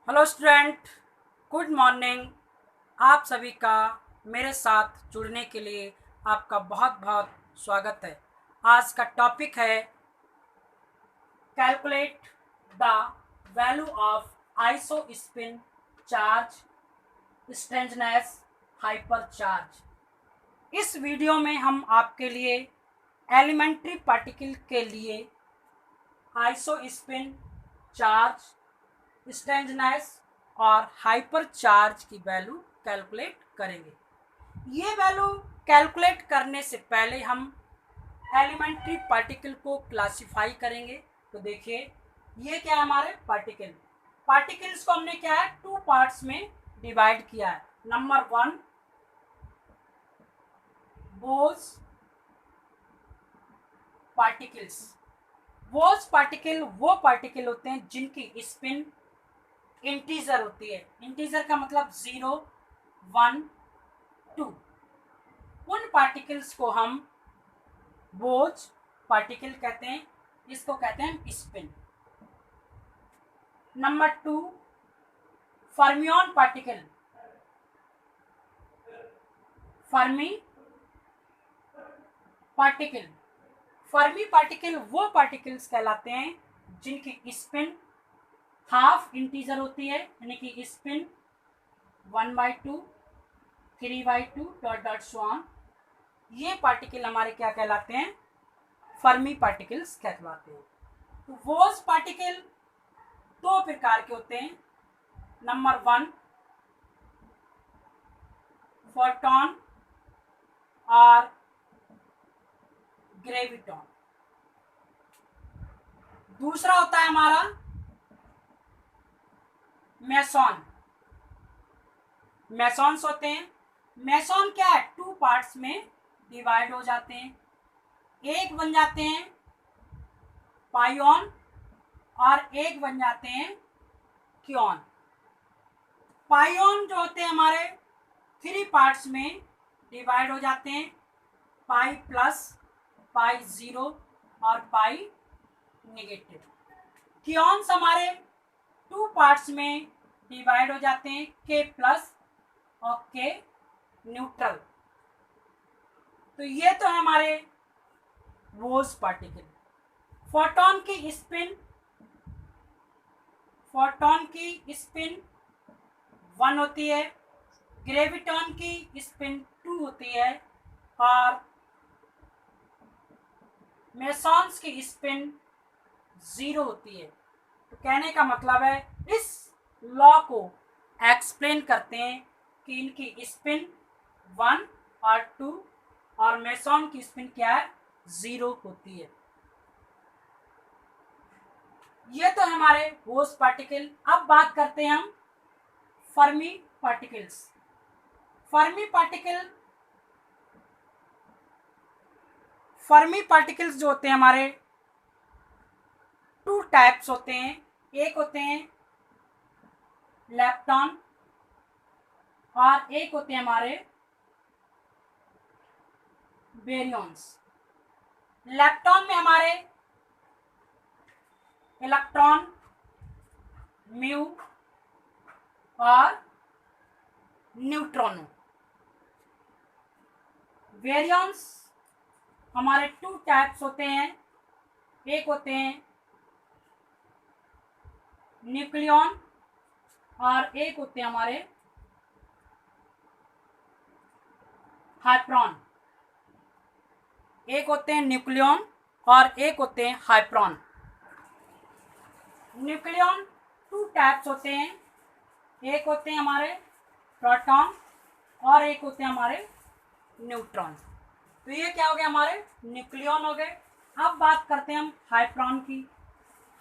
Hello student, good morning. आप सभी का मेरे साथ जुड़ने के लिए आपका बहुत बहुत स्वागत है। आज का टॉपिक है calculate the value of isospin charge strangeness hyper charge. इस वीडियो में हम आपके लिए एलिमेंट्री पार्टिकल के लिए आइसोस्पिन चार्ज स्ट्रेंजनेस और हाइपर चार्ज की वैल्यू कैलकुलेट करेंगे। ये वैल्यू कैलकुलेट करने से पहले हम एलिमेंट्री पार्टिकल को क्लासिफाई करेंगे। तो देखिए, ये क्या है हमारे पार्टिकल्स को हमने क्या है टू पार्ट्स में डिवाइड किया है। Number 1 Bose particles. Bose particle वो पार्टिकल होते हैं जिनकी स्पिन इंटीजर होती है। इंटीजर का मतलब 0, 1, 2। उन पार्टिकल्स को हम बोज पार्टिकल कहते हैं, इसको कहते हैं spin. Number 2 fermion particle. Fermi particle Fermi particle वो पार्टिकल्स कहलाते हैं जिनकी स्पिन हाफ इंटीजर होती है, यानी कि spin 1/2, 3/2 dot dot so on. ये पार्टिकल हमारे क्या कहलाते हैं? फर्मी पार्टिकल्स कहलाते हैं। तो बोस पार्टिकल दो प्रकार के होते हैं। नंबर 1 फोटॉन और ग्रेविटॉन। दूसरा होता है हमारा मेसॉन। मेसॉन्स होते हैं। मेसॉन क्या है? टू पार्ट्स में डिवाइड हो जाते हैं। एक बन जाते हैं पाइऑन और एक बन जाते हैं क्योन। पाइऑन जो होते हैं हमारे 3 पार्ट्स में डिवाइड हो जाते हैं, पाई प्लस, पाई 0 और पाई नेगेटिव। क्योन्स हमारे 2 पार्ट्स में डिवाइड हो जाते हैं, के प्लस और के न्यूट्रल। तो ये तो है हमारे बोस पार्टिकल। फोटॉन की स्पिन 1 होती है, ग्रेविटॉन की स्पिन 2 होती है और मेसॉन्स की स्पिन 0 होती है। तो कहने का मतलब है, इस लॉ को एक्सप्लेन करते हैं कि इनकी स्पिन 1 और 2 और मेसॉन की स्पिन क्या है? 0 होती है। ये तो हमारे बोस पार्टिकल। अब बात करते हैं हम फर्मी पार्टिकल्स। फर्मी पार्टिकल्स जो होते हैं हमारे 2 टाइप्स होते हैं। एक होते हैं लेप्टॉन और एक होते हैं हमारे बेरियंस। लेप्टॉन में हमारे इलेक्ट्रॉन, म्यू और न्यूट्रॉनो। वेरियंस हमारे 2 टाइप्स होते हैं। एक होते हैं न्यूक्लियन और एक होते हैं हमारे हाइप्रॉन। एक होते हैं न्यूक्लियन और एक होते हैं हाइप्रॉन। न्यूक्लियन 2 टाइप्स होते हैं। एक होते हैं हमारे प्रोटॉन और एक होते हैं हमारे न्यूट्रॉन। तो ये क्या हो गया? हमारे न्यूक्लियन हो गए। अब बात करते हैं हम हाइप्रॉन की।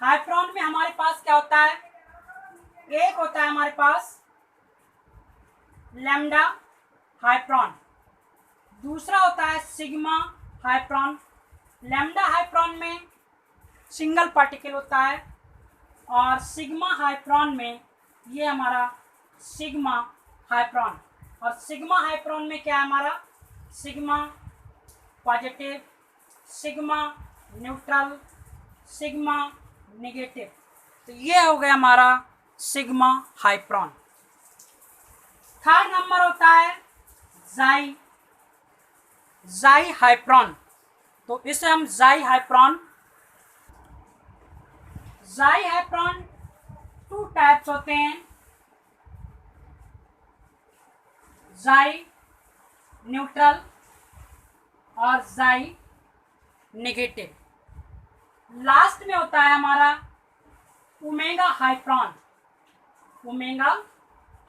हाइप्रॉन में हमारे पास क्या होता है? एक होता है हमारे पास लैम्डा हाइप्रॉन, दूसरा होता है सिग्मा हाइप्रॉन। लैम्डा हाइप्रॉन में सिंगल पार्टिकल होता है और सिग्मा हाइप्रॉन में ये हमारा सिग्मा हाइप्रॉन। और सिग्मा हाइप्रॉन में क्या है हमारा? Sigma positive, sigma neutral, sigma negative. तो ये हो गया हमारा सिग्मा हाइप्रॉन। थर्ड नंबर होता है जाई जाई हाइप्रॉन। तो इसे हम जाई हाइप्रॉन टू टाइप्स होते हैं, जाई न्यूट्रल और जाई नेगेटिव। लास्ट में होता है हमारा ओमेगा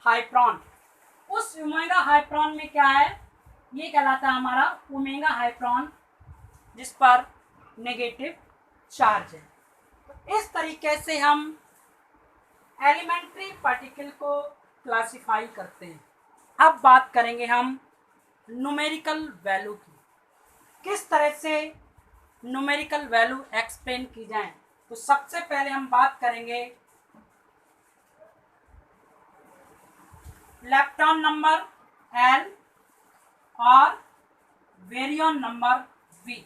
हाइप्रॉन। उस ओमेगा हाइप्रॉन में क्या है, ये कहलाता है हमारा ओमेगा हाइप्रॉन जिस पर नेगेटिव चार्ज है। तो इस तरीके से हम एलिमेंट्री पार्टिकल को क्लासिफाई करते हैं। अब बात करेंगे हम न्यूमेरिकल वैल्यू की, किस तरह से न्यूमेरिकल वैल्यू एक्सप्लेन की जाए। तो सबसे पहले हम बात करेंगे लेप्टॉन नंबर L और वेरियन नंबर V।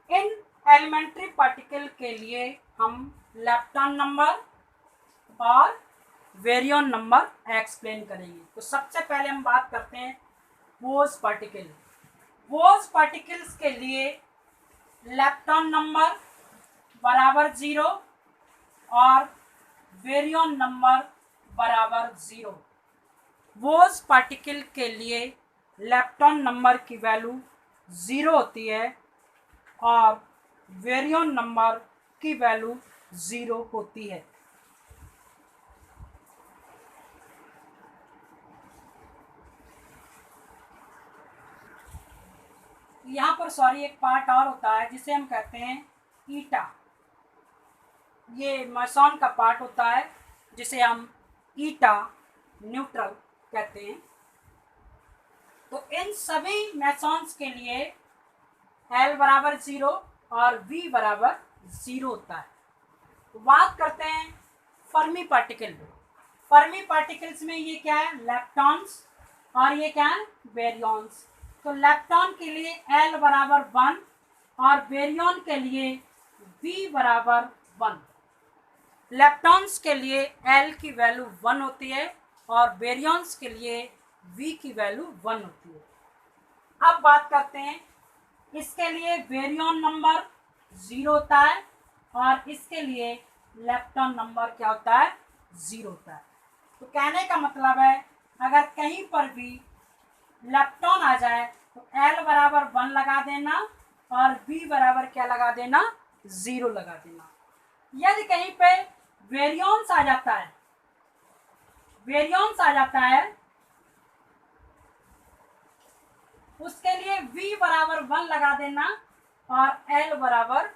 इन एलिमेंट्री पार्टिकल के लिए हम लेप्टॉन नंबर और वेरियन नंबर एक्सप्लेन करेंगे। तो सबसे पहले हम बात करते हैं बोस पार्टिकल। बोस पार्टिकल्स के लिए लेप्टॉन नंबर बराबर 0 और वेरियन नंबर बराबर 0। बोस पार्टिकल के लिए लेप्टॉन नंबर की वैल्यू 0 होती है और वेरियन नंबर की वैल्यू 0 होती है। यहाँ पर एक पार्ट और होता है जिसे हम कहते हैं ईटा। ये मेसॉन का पार्ट होता है जिसे हम ईटा न्यूट्रल कहते हैं। तो इन सभी मेसॉन्स के लिए L बराबर 0 और V बराबर 0 होता है। तो बात करते हैं फर्मी पार्टिकल। फर्मी पार्टिकल्स में ये क्या है, लेप्टॉन्स, और ये क्या है, बेरियॉन्स। तो लेप्टॉन के लिए L बराबर 1 और बेरियन के लिए V बराबर 1। लेप्टॉन्स के लिए L की वैल्यू 1 होती है और बेरियंस के लिए V की वैल्यू 1 होती है। अब बात करते हैं इसके लिए बेरियन नंबर 0 होता है और इसके लिए लेप्टॉन नंबर क्या होता है, 0 होता है। तो कहने का मतलब है अगर कहीं पर भी लेप्टॉन आ जाए तो L बराबर 1 लगा देना और V बराबर क्या लगा देना, 0 लगा देना। यदि कहीं पे वेरियंस आ जाता है उसके लिए V बराबर 1 लगा देना और L बराबर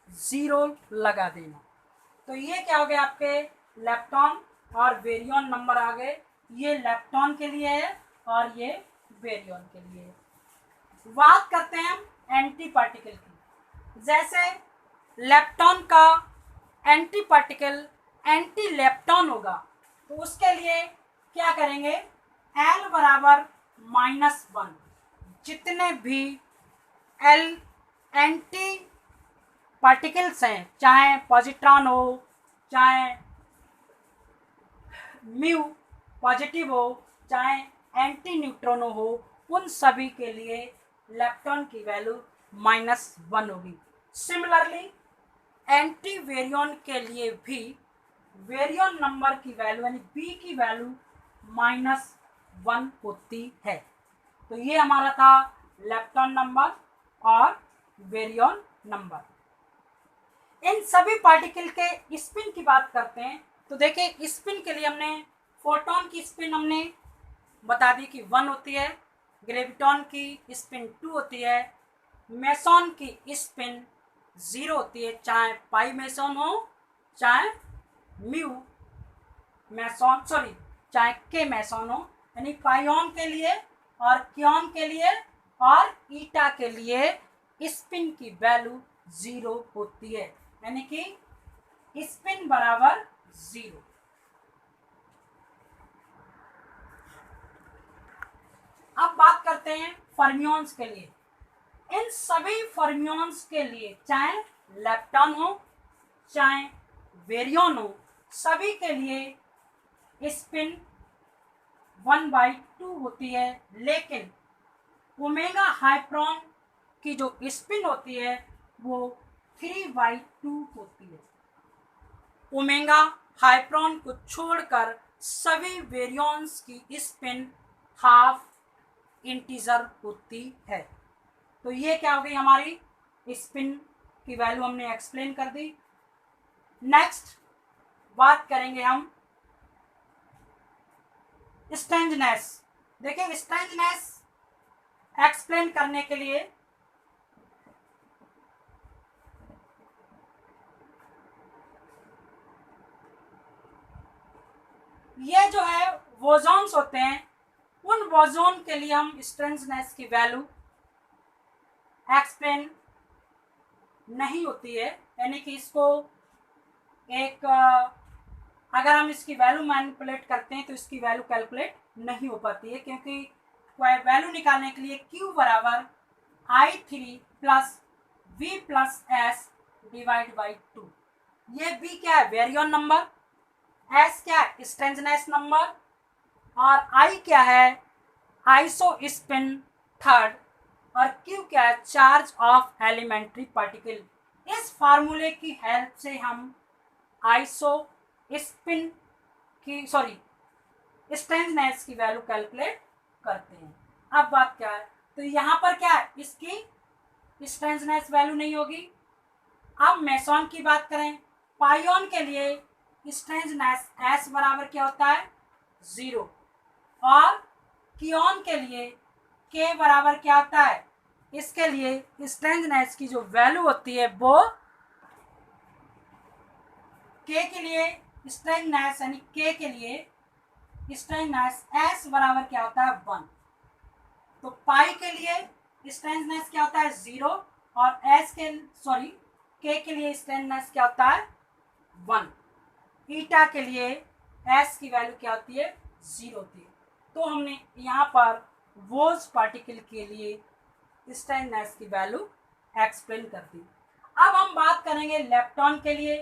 0 लगा देना। तो ये क्या हो गया, आपके लेप्टॉन और वेरियन नंबर आ गए। ये लेप्टॉन के लिए है और ये वेरियन के लिए है। बात करते हैं हम एंटी पार्टिकल की। जैसे लेप्टॉन का एंटी पार्टिकल एंटी लेप्टॉन होगा तो उसके लिए क्या करेंगे, L बराबर -1। जितने भी L एंटी पार्टिकल्स हैं, चाहे पॉजिट्रॉन हो, चाहे म्यू पॉजिटिव हो, चाहे एंटी न्यूट्रॉनो हो, उन सभी के लिए लेप्टॉन की वैल्यू -1 होगी। सिमिलरली एंटी वेरियन के लिए भी वेरियन नंबर की वैल्यू यानी B की वैल्यू -1 होती है। तो ये हमारा था लेप्टॉन नंबर और वेरियन नंबर। इन सभी पार्टिकल के स्पिन की बात करते हैं तो देखिए स्पिन के लिए हमने फोटोन की स्पिन हमने बता दी कि 1 होती है, ग्रेविटॉन की स्पिन 2 होती है, मेसॉन की स्पिन 0 होती है, चाहे पाई मेसॉन हो, चाहे म्यू मेसॉन चाहे के मेसॉन हो। यानी पाइऑन के लिए और क्योन के लिए और ईटा के लिए स्पिन की वैल्यू 0 होती है, यानी कि स्पिन बराबर 0। अब बात करते हैं फर्मियंस के लिए। इन सभी फर्मियंस के लिए चाहे लेप्टॉन हो चाहे वेरियन हो, सभी के लिए स्पिन 1/2 होती है, लेकिन ओमेगा हाइड्रोन की जो स्पिन होती है वो 3/2 होती है। ओमेगा हाइड्रोन को छोड़कर सभी वेरियंस की स्पिन हाफ इंटीजर होती है। तो ये क्या हो गई हमारी स्पिन की वैल्यू हमने एक्सप्लेन कर दी। नेक्स्ट बात करेंगे हम स्ट्रेंजनेस। देखिए स्ट्रेंजनेस एक्सप्लेन करने के लिए ये जो है बोसॉन्स होते हैं, उन बोसॉन के लिए हम स्ट्रेंजनेस की वैल्यू एक्सप्लेन नहीं होती है, यानी कि इसको एक अगर हम इसकी वैल्यू मैनिपुलेट करते हैं तो इसकी वैल्यू कैलकुलेट नहीं हो पाती है, क्योंकि वैल्यू निकालने के लिए Q बराबर I3 plus V plus S divide by 2। ये V क्या है, वेरियन नंबर, S क्या है, स्ट्रेंजनेस नंबर, और I क्या है, आइसो स्पिन थर्ड, और Q क्या है, चार्ज ऑफ एलिमेंट्री पार्टिकल। इस फार्मूले की हेल्प से हम आइसो स्पिन की स्ट्रेंजनेस की वैल्यू कैलकुलेट करते हैं। अब बात क्या है, तो यहाँ पर क्या है, इसकी स्ट्रेंजनेस वैल्यू नहीं होगी। अब मेसॉन की बात करें, पाइऑन के लिए स्ट्रेंजनेस S बराबर क्या होता है, 0, और कीऑन के लिए K बराबर क्या होता है, इसके लिए स्ट्रेंजनेस की जो वैल्यू होती है वो K के लिए स्ट्रेंजनेस यानी K के लिए स्ट्रेंजनेस S बराबर क्या होता है, 1। तो पाई के लिए स्ट्रेंजनेस क्या होता है, 0, और K के लिए स्ट्रेंजनेस क्या होता है, 1। ईटा के लिए S की वैल्यू क्या होती है, 0 होती है। तो हमने यहाँ पर बोस पार्टिकल के लिए स्ट्रेंजनेस की वैल्यू एक्सप्लेन कर दी। अब हम बात करेंगे लेप्टॉन के लिए।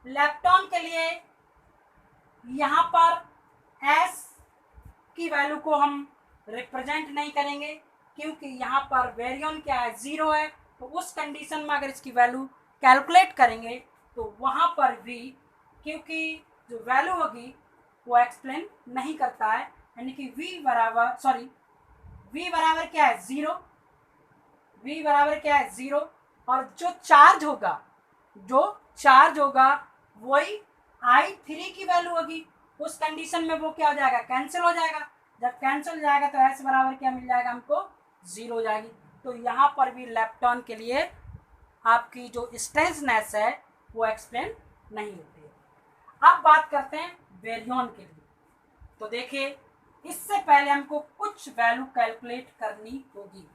लेप्टॉन के लिए यहाँ पर S की वैल्यू को हम रिप्रेजेंट नहीं करेंगे, क्योंकि यहाँ पर वेरियन क्या है, 0 है। तो उस कंडीशन में अगर इसकी वैल्यू कैलकुलेट करेंगे तो वहाँ पर भी क्योंकि जो वैल्यू होगी वो एक्सप्लेन नहीं करता है, यानी कि V बराबर क्या है, 0। V बराबर क्या है, 0, और जो चार्ज होगा वही I3 की वैल्यू होगी। उस कंडीशन में वो क्या हो जाएगा, कैंसिल हो जाएगा। जब कैंसिल हो जाएगा तो S बराबर क्या मिल जाएगा, हमको 0 हो जाएगी। तो यहाँ पर भी लेप्टॉन के लिए आपकी जो स्ट्रेंजनेस है वो एक्सप्लेन नहीं होती है। अब बात करते हैं वेरियन के लिए। तो देखिए इससे पहले हमको कुछ वैल्यू कैलकुलेट करनी होगी।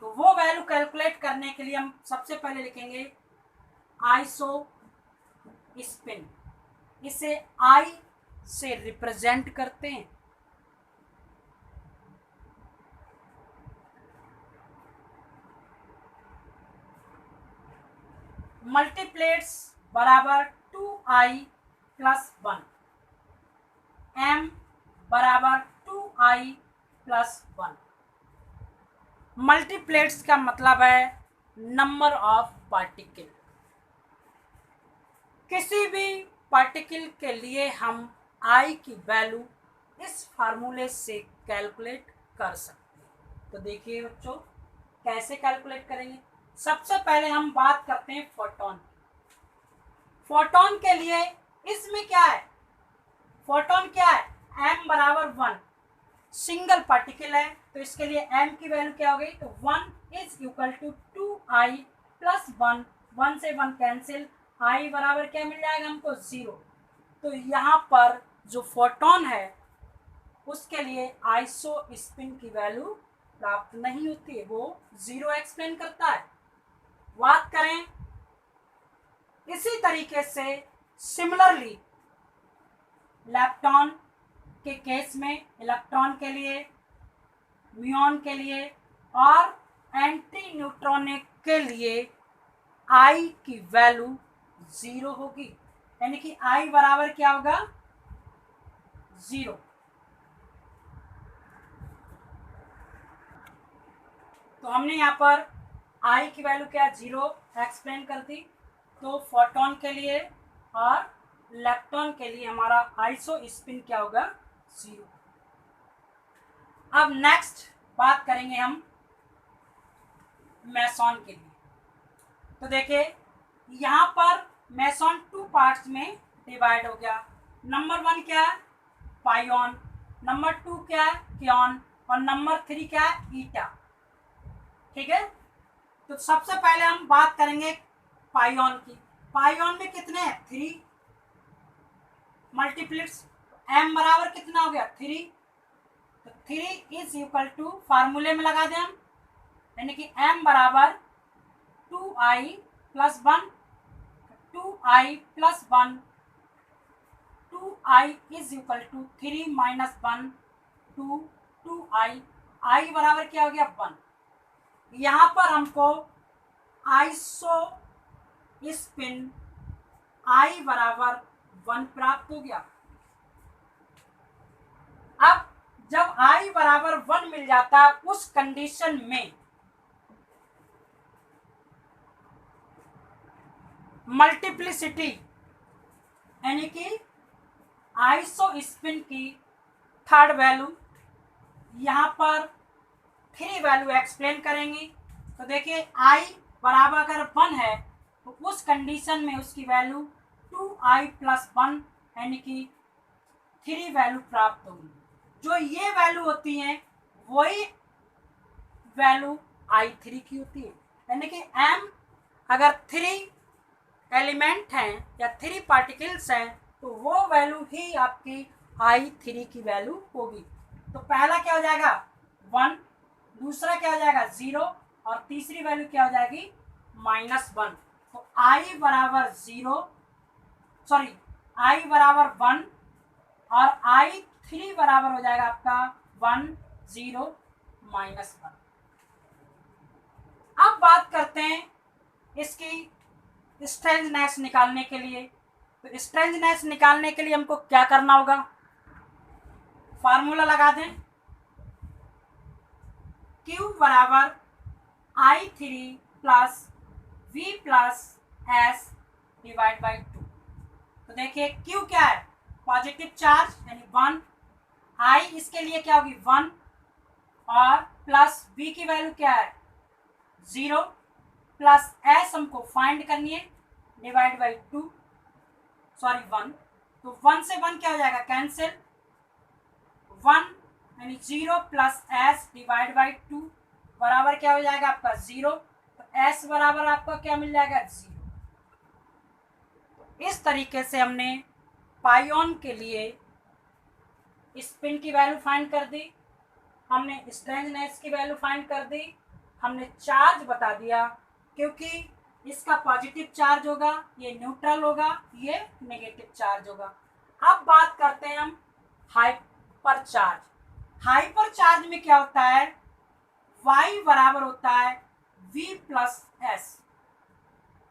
तो वो वैल्यू कैलकुलेट करने के लिए हम सबसे पहले लिखेंगे आइसो स्पिन, इसे I से रिप्रेजेंट करते हैं। मल्टीप्लेट्स बराबर 2I प्लस 1, M बराबर 2I प्लस 1। मल्टीप्लेट्स का मतलब है नंबर ऑफ पार्टिकल। किसी भी पार्टिकल के लिए हम I की वैल्यू इस फार्मूले से कैलकुलेट कर सकते हैं। तो देखिए बच्चों कैसे कैलकुलेट करेंगे। सबसे पहले हम बात करते हैं फोटोन। फोटोन के लिए इसमें क्या है, फोटोन क्या है, M बराबर 1, सिंगल पार्टिकल है, तो इसके लिए M की वैल्यू क्या हो गई, तो 1 is equal to 2I plus 1, 1 से 1 कैंसिल, I बराबर क्या मिल जाएगा हमको, 0। तो यहाँ पर जो फोटोन है उसके लिए आइसो स्पिन की वैल्यू प्राप्त नहीं होती है, वो 0 एक्सप्लेन करता है। बात करें इसी तरीके से सिमिलरली लेप्टॉन के केस में इलेक्ट्रॉन के लिए, म्यूऑन के लिए और एंटी न्यूट्रॉनिक के लिए I की वैल्यू 0 होगी। यानी कि i बराबर क्या होगा 0। तो हमने यहाँ पर i की वैल्यू क्या 0 एक्सप्लेन कर दी। तो फोटोन के लिए और इलेक्ट्रॉन के लिए हमारा आइसो स्पिन क्या होगा 0। अब नेक्स्ट बात करेंगे हम मेसॉन के लिए। तो देखिए यहाँ पर मेसॉन 2 पार्ट्स में डिवाइड हो गया। नंबर 1 क्या है पाइऑन, नंबर 2 क्या है क्योन और नंबर 3 क्या है ईटा। ठीक है, तो सबसे पहले हम बात करेंगे पाइऑन की। पाइऑन में कितने हैं 3 मल्टीप्लिट्स, m बराबर कितना हो गया 3। तो 3 इज इक्वल टू फार्मूले में लगा दें हम, यानी कि m बराबर 2i plus 1, 2i plus 1, 2i is equal to 3 minus 1 2, 2i, i बराबर क्या हो गया 1। यहाँ पर हमको आइसो स्पिन i बराबर 1 प्राप्त हो गया। अब जब i बराबर 1 मिल जाता है उस कंडीशन में मल्टीप्लिसिटी यानी कि आइसो स्पिन की थर्ड वैल्यू यहाँ पर 3 वैल्यू एक्सप्लेन करेंगे। तो देखिए i बराबर अगर 1 है तो उस कंडीशन में उसकी वैल्यू 2i प्लस 1 यानी कि 3 वैल्यू प्राप्त होगी। जो ये वैल्यू होती है वही वैल्यू i3 की होती है, यानी कि m अगर 3 एलिमेंट हैं या 3 पार्टिकल्स हैं तो वो वैल्यू ही आपकी i3 की वैल्यू होगी। तो पहला क्या हो जाएगा 1, दूसरा क्या हो जाएगा 0 और तीसरी वैल्यू क्या हो जाएगी -1। तो i बराबर 0 सॉरी i बराबर 1 और i3 बराबर हो जाएगा आपका 1 0 -1। अब बात करते हैं इसकी स्ट्रेंजनेस निकालने के लिए। तो स्ट्रेंजनेस निकालने के लिए हमको क्या करना होगा, फार्मूला लगा दें Q बराबर i3 plus v plus s divide by 2। तो देखिए Q क्या है पॉजिटिव चार्ज यानी 1, i इसके लिए क्या होगी 1 और प्लस v की वैल्यू क्या है 0 प्लस s हमको फाइंड करनी है डिवाइड बाई 2 सॉरी 1। तो 1 से 1 क्या हो जाएगा कैंसिल, 1 यानी 0 प्लस s डिवाइड बाई 2 बराबर क्या हो जाएगा आपका 0। तो s बराबर आपका क्या मिल जाएगा 0। इस तरीके से हमने पाइऑन के लिए स्पिन की वैल्यू फाइंड कर दी, हमने स्ट्रेंजनेस की वैल्यू फाइंड कर दी, हमने चार्ज बता दिया क्योंकि इसका पॉजिटिव चार्ज होगा, ये न्यूट्रल होगा, ये नेगेटिव चार्ज होगा। अब बात करते हैं हम हाइपर चार्ज। हाइपर चार्ज में क्या होता है y बराबर होता है v प्लस s।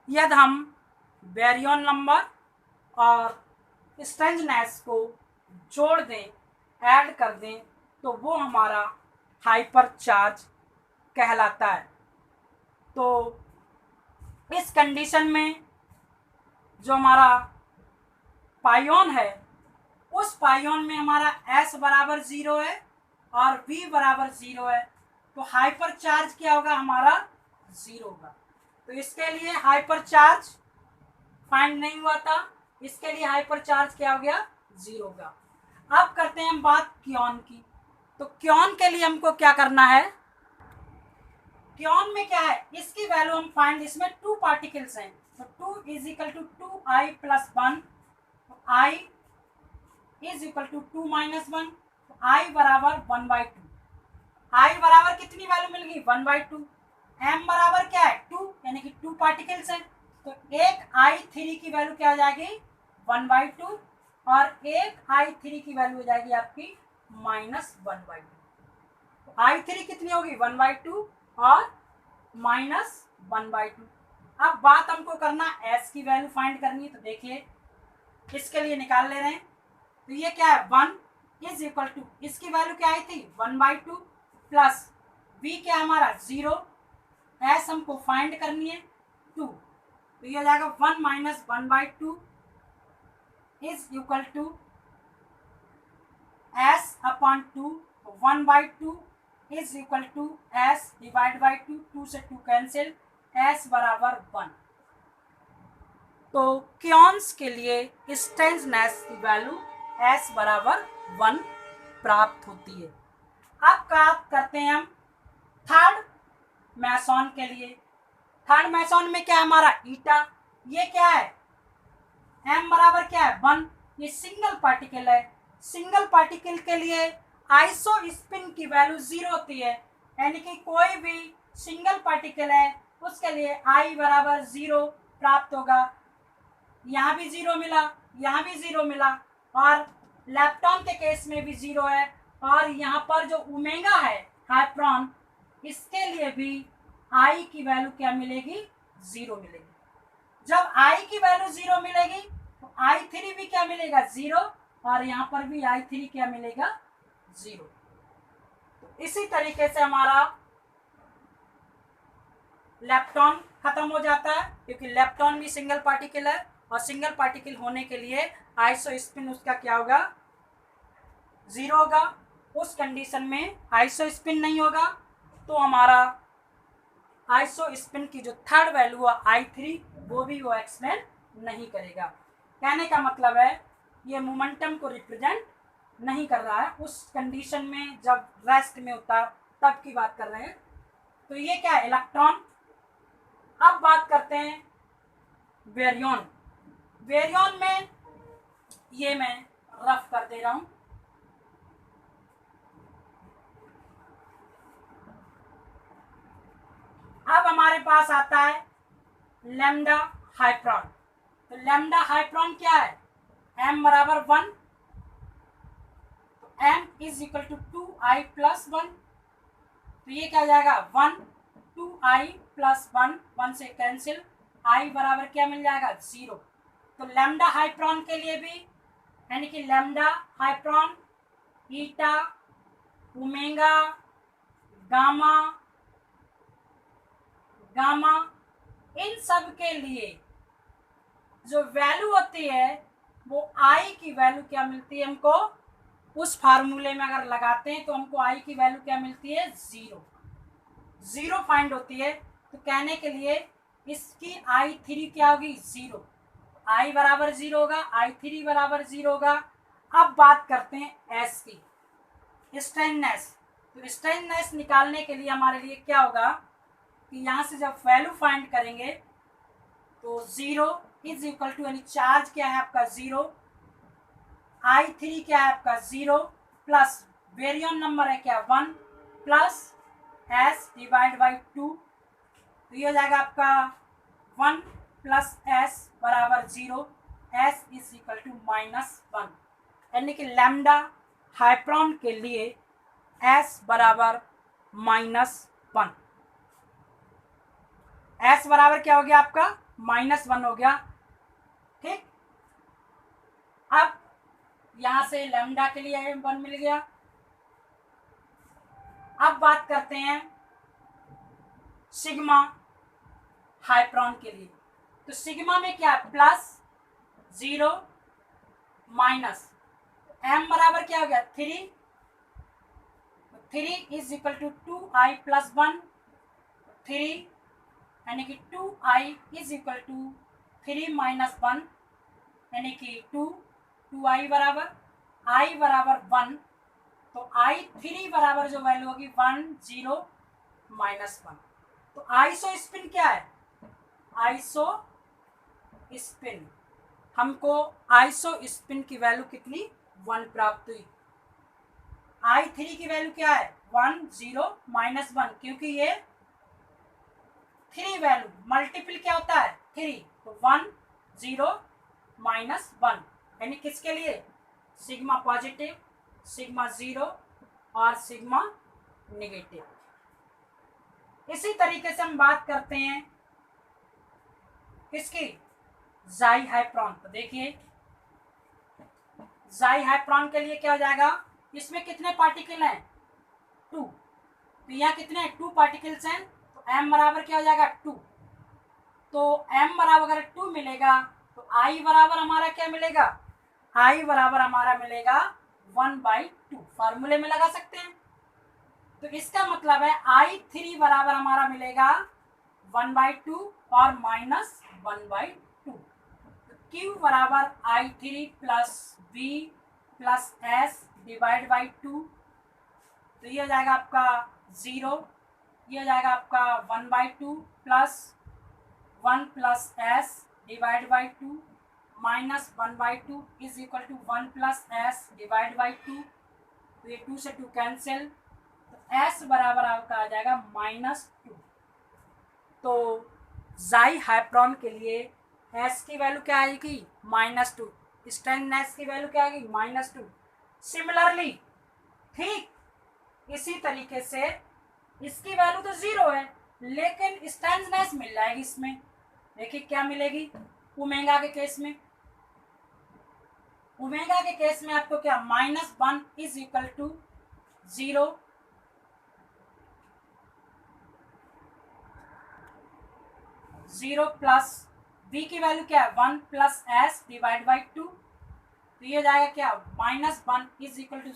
यदि हम बैरियन नंबर और स्ट्रेंजनेस को जोड़ दें ऐड कर दें तो वो हमारा हाइपर चार्ज कहलाता है। तो इस कंडीशन में जो हमारा पाइऑन है उस पाइऑन में हमारा s बराबर 0 है और v बराबर 0 है, तो हाइपर चार्ज क्या होगा हमारा 0 होगा। तो इसके लिए हाइपर चार्ज फाइंड नहीं हुआ था, इसके लिए हाइपर चार्ज क्या हो गया 0 होगा। अब करते हैं हम बात क्योन की। तो क्योन के लिए हमको क्या करना है, क्योन में क्या है इसकी वैल्यू हम फाइंड, इसमें 2 पार्टिकल्स हैं तो 2 is equal to 2i plus 1, तो i is equal to 2 minus 1, तो i बराबर 1/2। i बराबर कितनी वैल्यू मिल गई 1/2। m बराबर क्या है 2 यानी कि 2 पार्टिकल्स हैं तो एक i3 की वैल्यू क्या हो जाएगी 1/2 और एक i3 की वैल्यू हो जाएगी आपकी -1/2। तो i3 कितनी होगी 1/2 और -1/2। अब बात हमको करना s की वैल्यू फाइंड करनी है। तो देखिए इसके लिए निकाल ले रहे हैं। तो ये क्या है, 1 इज इक्वल टू, इसकी वैल्यू क्या आई थी 1/2 प्लस v क्या हमारा 0, s हमको फाइंड करनी है 2, तो ये हो जाएगा 1 minus 1/2 is equal to s upon 2, 1/2 is equal to s divide by 2, 2 से 2 कैंसिल, s बराबर 1। तो क्योंस के लिए स्ट्रेंजनेस की वैल्यू s बराबर 1 प्राप्त होती है। अब बात करते हैं हम थर्ड मैसॉन के लिए। थर्ड मैसॉन में क्या है हमारा ईटा, ये क्या है m बराबर क्या है 1, ये सिंगल पार्टिकल है। सिंगल पार्टिकल के लिए आइसो स्पिन की वैल्यू 0 होती है, यानी कि कोई भी सिंगल पार्टिकल है उसके लिए i बराबर 0 प्राप्त होगा। यहाँ भी 0 मिला, यहाँ भी 0 मिला, और लेप्टॉन के केस में भी 0 है, और यहाँ पर जो ओमेगा है हाइड्रॉन, इसके लिए भी i की वैल्यू क्या मिलेगी 0 मिलेगी। जब i की वैल्यू 0 मिलेगी तो i3 भी क्या मिलेगा 0, और यहाँ पर भी i3 क्या मिलेगा 0। तो इसी तरीके से हमारा लेप्टॉन खत्म हो जाता है, क्योंकि लेप्टॉन भी सिंगल पार्टिकल है, और सिंगल पार्टिकल होने के लिए आइसो स्पिन उसका क्या होगा 0 होगा। उस कंडीशन में आइसो स्पिन नहीं होगा, तो हमारा आइसो स्पिन की जो थर्ड वैल्यू है i3, वो भी वो एक्सप्लेन नहीं करेगा। कहने का मतलब है ये मोमेंटम को रिप्रेजेंट नहीं कर रहा है, उस कंडीशन में जब रेस्ट में होता तब की बात कर रहे हैं। तो ये क्या है इलेक्ट्रॉन। अब बात करते हैं बेरियन। बेरियन में ये मैं रफ कर दे रहा हूं। अब हमारे पास आता है लैम्डा हाइड्रॉन। तो लैम्डा हाइड्रॉन क्या है, m बराबर 1, तो m is equal to 2i plus 1, तो ये क्या हो जाएगा 1, 2i प्लस 1, 1 से कैंसिल, i बराबर क्या मिल जाएगा 0। तो लैम्डा हाइड्रॉन के लिए भी, यानी कि लैम्डा हाइड्रॉन, ईटा, ओमेगा, गामा, गामा, इन सब के लिए जो वैल्यू होती है वो i की वैल्यू क्या मिलती है हमको, उस फार्मूले में अगर लगाते हैं तो हमको i की वैल्यू क्या मिलती है 0 फाइंड होती है। तो कहने के लिए इसकी i3 क्या होगी 0, i बराबर 0 होगा, i3 बराबर 0 होगा। अब बात करते हैं s की, स्ट्रेननेस। तो स्ट्रेननेस निकालने के लिए हमारे लिए क्या होगा कि यहाँ से जब वैल्यू फाइंड करेंगे तो 0 इज इक्वल टू, यानी चार्ज क्या है आपका 0, i3 क्या है आपका 0, प्लस बेरियन नंबर है क्या 1, प्लस s डिवाइड बाई 2, तो ये हो जाएगा आपका 1 प्लस s बराबर 0, s इज इक्वल टू -1, यानी कि लैम्डा हाइड्रॉन के लिए s बराबर -1। s बराबर क्या हो गया आपका -1 हो गया, ठीक। अब यहां से लैम्डा के लिए 1 मिल गया। अब बात करते हैं सिग्मा हाइड्रॉन के लिए। तो सिग्मा में क्या है प्लस 0 माइनस, m बराबर क्या हो गया 3, 3 is equal to 2i plus 1, 3 यानी कि 2i is equal to 3 minus 1, यानी कि 2, 2i बराबर i बराबर 1, तो i3 बराबर जो वैल्यू होगी 1, 0 -1। तो आइसो स्पिन क्या है, आइसो स्पिन, हमको आइसो स्पिन की वैल्यू कितनी 1 प्राप्त हुई। i3 की वैल्यू क्या है 1, 0 -1, क्योंकि ये 3 वैल्यू मल्टीपल क्या होता है 3, तो 1, 0 -1, यानी किसके लिए सिग्मा पॉजिटिव, सिग्मा 0 और सिग्मा नेगेटिव। इसी तरीके से हम बात करते हैं किसकी, जाई हाइड्रॉन। तो देखिए ज़ाइहाइड्रॉन के लिए क्या हो जाएगा, इसमें कितने पार्टिकल हैं, 2, तो यहाँ कितने 2 पार्टिकल्स हैं, तो m बराबर क्या हो जाएगा 2, तो m बराबर अगर 2 मिलेगा तो I बराबर हमारा क्या मिलेगा, I बराबर हमारा मिलेगा 1/2, फार्मूले में लगा सकते हैं। तो इसका मतलब है I3 बराबर हमारा मिलेगा 1/2 और -1/2, Q बराबर I3 plus V plus S divide by 2, तो ये हो जाएगा आपका 0, ये हो जाएगा आपका 1/2 plus 1 plus S divide by 2 minus 1/2 is equal to 1 plus S divide by 2, तो ये 2 से 2 कैंसिल, तो S बराबर आपका आ जाएगा -2। तो ज़ाइहाइड्रॉन के लिए S की वैल्यू क्या आएगी, -2, स्ट्रेंथनेस की वैल्यू क्या आएगी, -2। सिमिलरली ठीक इसी तरीके से इसकी वैल्यू तो 0 है, लेकिन स्ट्रेंथनेस मिल जाएगी इसमें, देखिए क्या मिलेगी, ओमेगा के केस में, ओमेगा के केस में आपको क्या -1 is equal to 0, 0 plus v की वैल्यू क्या है 1 प्लस s डिवाइड बाई 2, तो ये हो जाएगा क्या -1 is equal to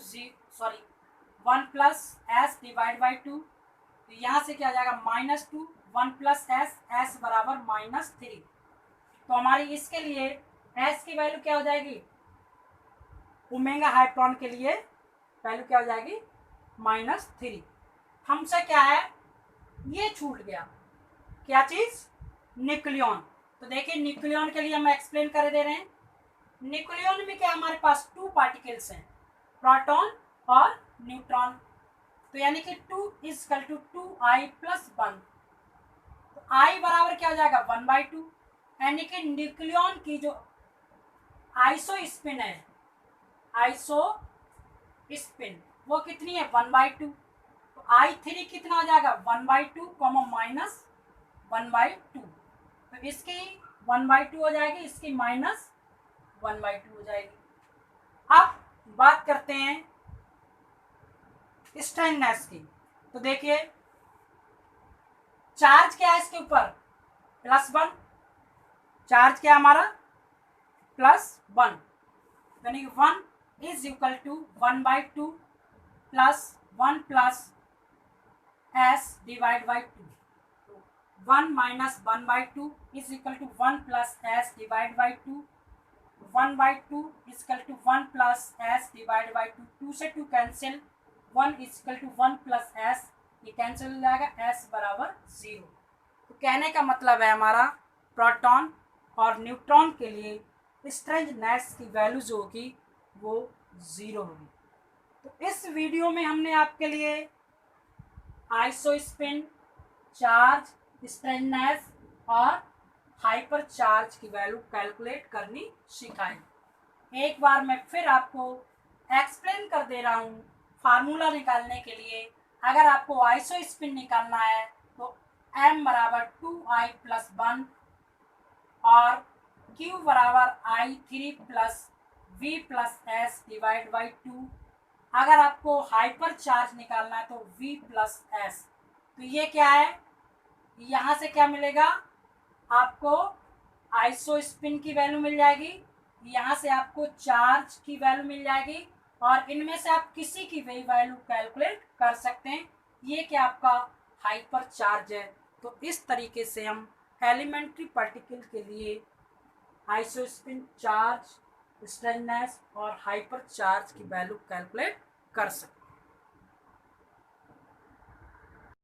1 plus s divide by 2, तो यहाँ से क्या आ जाएगा -2, 1 प्लस s बराबर -3, तो हमारी इसके लिए s की वैल्यू क्या हो जाएगी, ओमेगा हाइड्रॉन के लिए वैल्यू क्या हो जाएगी -3। हमसे क्या है, ये छूट गया, क्या चीज, न्यूक्लियन। तो देखिए न्यूक्लियन के लिए हम एक्सप्लेन कर दे रहे हैं, न्यूक्लियन में क्या हमारे पास 2 पार्टिकल्स हैं, प्रोटॉन और न्यूट्रॉन, तो यानी कि 2 is equal to 2I plus 1, तो I बराबर क्या हो जाएगा 1/2, यानी कि न्यूक्लियन की जो आइसोस्पिन है, आइसोस्पिन वो कितनी है 1/2, तो I3 कितना हो जाएगा 1/2 माइनस 1/2, तो इसकी 1/2 हो जाएगी, इसकी -1/2 हो जाएगी। अब बात करते हैं स्ट्रेंथनेस की, तो देखिए चार्ज क्या है इसके ऊपर, +1, चार्ज क्या हमारा +1, यानी कि 1 is equal to 1/2 plus 1 plus s divide by 2, 1 minus 1/2 is equal to 1 plus s divide by 2, 1/2 is equal to 1 plus s divide by 2, 2 से 2 cancel, 1 is equal to 1 plus s, ये कैंसिल हो जाएगा, s बराबर 0। तो कहने का मतलब है हमारा प्रोटॉन और न्यूट्रॉन के लिए स्ट्रेंथनेस की वैल्यू जो होगी वो 0 होगी। तो इस वीडियो में हमने आपके लिए आइसोस्पिन, चार्ज, स्ट्रेंथनेस और हाइपर चार्ज की वैल्यू कैलकुलेट करनी सिखाई। एक बार मैं फिर आपको एक्सप्लेन कर दे रहा हूँ, फार्मूला निकालने के लिए अगर आपको आइसोस्पिन निकालना है तो m बराबर 2I प्लस 1 और q बराबर I3 plus v plus s divide by 2, अगर आपको हाइपर चार्ज निकालना है तो v प्लस s, तो ये क्या है, यहाँ से क्या मिलेगा आपको आइसोस्पिन की वैल्यू मिल जाएगी, यहाँ से आपको चार्ज की वैल्यू मिल जाएगी, और इनमें से आप किसी की भी वैल्यू कैलकुलेट कर सकते हैं, ये क्या आपका हाइपर चार्ज है। तो इस तरीके से हम एलिमेंट्री पार्टिकल के लिए आइसोस्पिन, चार्ज, स्ट्रेंथनेस और हाइपर चार्ज की वैल्यू कैलकुलेट कर सकते हैं।